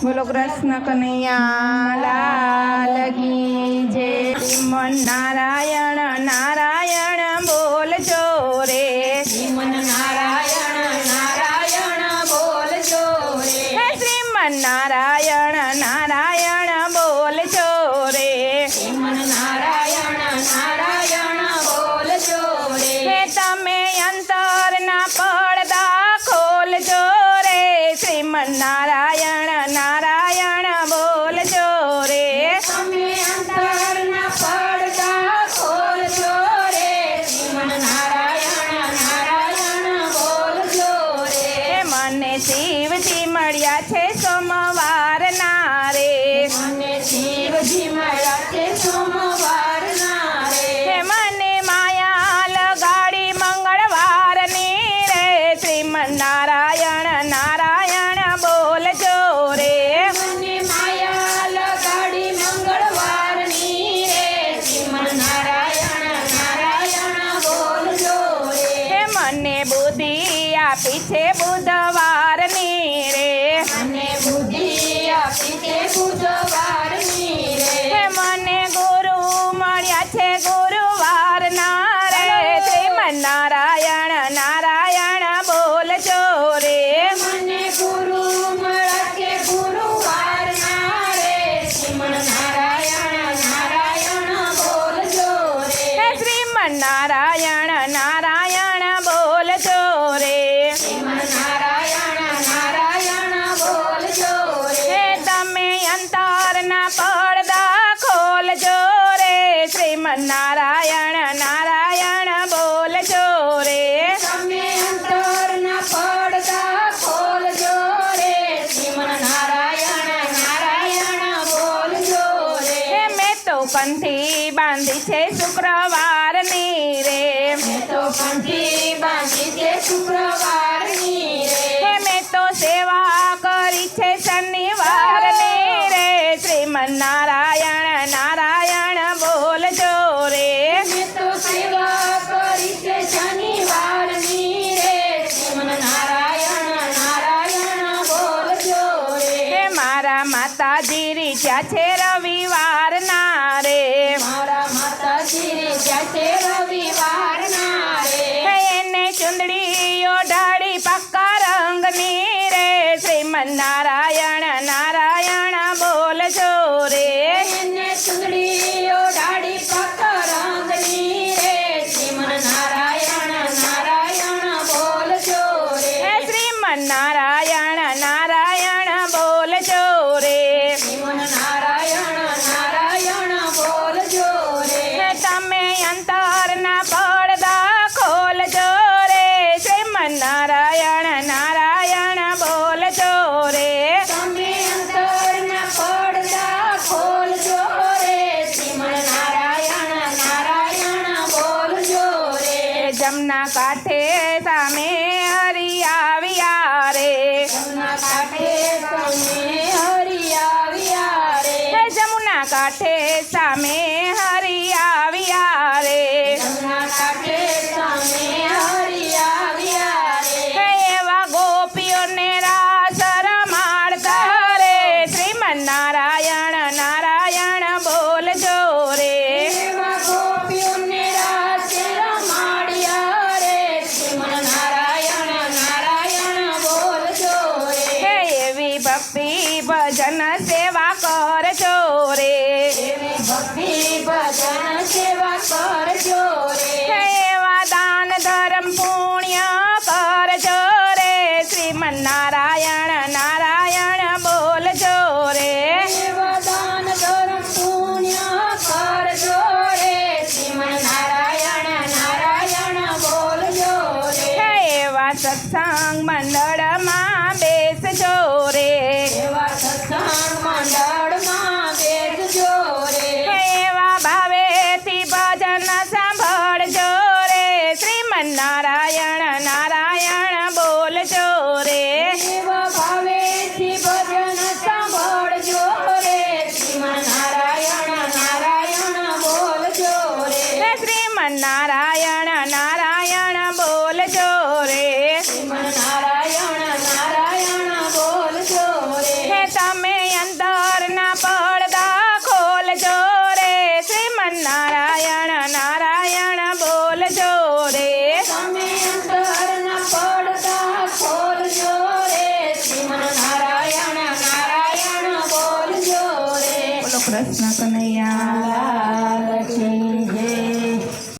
બોલો કૃષ્ણ કનૈયા લાલ કી જય. શ્રીમન નારાયણ નારાયણ બોલજો રે. શ્રીમન નારાયણ નારાયણ બોલજો રે. હે શ્રીમન નારાયણ નારાયણ બોલજો રે. શ્રીમન નારાયણ નારાયણ બોલજો રે. હે તમે અંતરના પડદા ખોલજો રે. શ્રીમન નારાયણ નારાયણ બોલજો રે. તમે અંતરના પડદા ખોલજો રે. શ્રીમન નારાયણ નારાયણ બોલજો રે. હે મને શિવજી મળ્યા છે સોમવારના રે. મને શિવજી મળ્યા છે સોમવારના રે. હે મને માયા લગાડી મંગળવારની રે. શ્રીમન નારાયણ નારાયણ બોલજો રે. મને માયા લગાડી મંગળવારની રે. શ્રીમન નારાયણ નારાયણ બોલજો રે. હે મને બુદ્ધિ આપી છે બુધવારની રે. મને બુદ્ધિ આપી છે બુધવારની રે. હે મને ગુરુ મળ્યા છે ગુરુવારના રે. શ્રીમન નારાયણ નારાયણ બોલજો રે. મને ગુરુ મળ્યા છે ગુરુવારના રે. શ્રીમન નારાયણ નારાયણ બોલજો રે. હે શ્રીમન નારાયણ નારાયણ બોલજો રે. શ્રીમન નારાયણ નારાયણ બોલજો રે. હે તમે અંતરના પડદા ખોલજો રે. શ્રીમન નારાયણ નારાયણ બોલજો રે. તમે અંતરના પડદા ખોલજો રે. શ્રીમન નારાયણ નારાયણ બોલજો રે. હે મેં તો કંઠી બાંધી છે શુક્રવારની રે. મેં તો કંઠી બાંધી છે શુક્રવારની રે. હે મેં તો સેવા કરી છે શનિવારની રે. શ્રીમન નારાયણ નારાયણ બોલજો રે. મેં તો સેવા કરી છે શનિવારની રે. શ્રીમન નારાયણ નારાયણ બોલજો રે. હે મારા માતાજી રીત્યા છે રવિવારના રે. મારા માતાજી જ્યાં છે રવિવારના રે. હે એને ચુંદડીઓ ઢાળી પાકા રંગની રે. શ્રીમન નારાયણ નારાયણ બોલજો રે. એને ચૂંદડીઓ ડાળી પાકા રંગની રે. શ્રીમન નારાયણ નારાયણ બોલજો રે. હે શ્રીમન નારાયણ નારાયણ બોલજો રે. શ્રીમન નારાયણ નારાયણ બોલજો રે. હે તમે અંતરના પડદા ખોલજો રે. શ્રીમન નારાયણ નારાયણ બોલજો રે. તમે અંતરના પડદા ખોલજો રે. શ્રીમન નારાયણ નારાયણ બોલજો રે. હે જમના કાંઠે સામે હરી આવ્યા રે. જમના કાંઠે તમે હરી આવ્યા રે. હે જમુના કાંઠે સામે હરી આવ્યા રે. જમના કાંઠે તમે હરી આવ્યા રે. હે એવા ગોપીઓને રાસ રમાડતા રે. શ્રીમન નારાયણ નારાયણ બોલજો રે. એવા ગોપીઓને રાસે રમાડ્યા રે. શ્રીમન નારાયણ નારાયણ બોલજો રે. હે એવી ભક્તિ ભજન સેવા કરજો રે. એવી ભક્તિ ભજન સેવા કરજો રે. હે એવા દાન ધર્મ પુણ્ય કરજો રે. શ્રીમન નારાયણ નારાયણ બોલજો રે. એવા દાન ધર્મ પુણ્ય કરજો રે. શ્રીમન નારાયણ નારાયણ બોલજો રે. હે એવા સત્સંગ મંડળમાં બેસજો રે. એવા સત્સંગ મંડળમાં બેસજો રે. હે એવા ભાવે કૃષ્ણ કનૈયા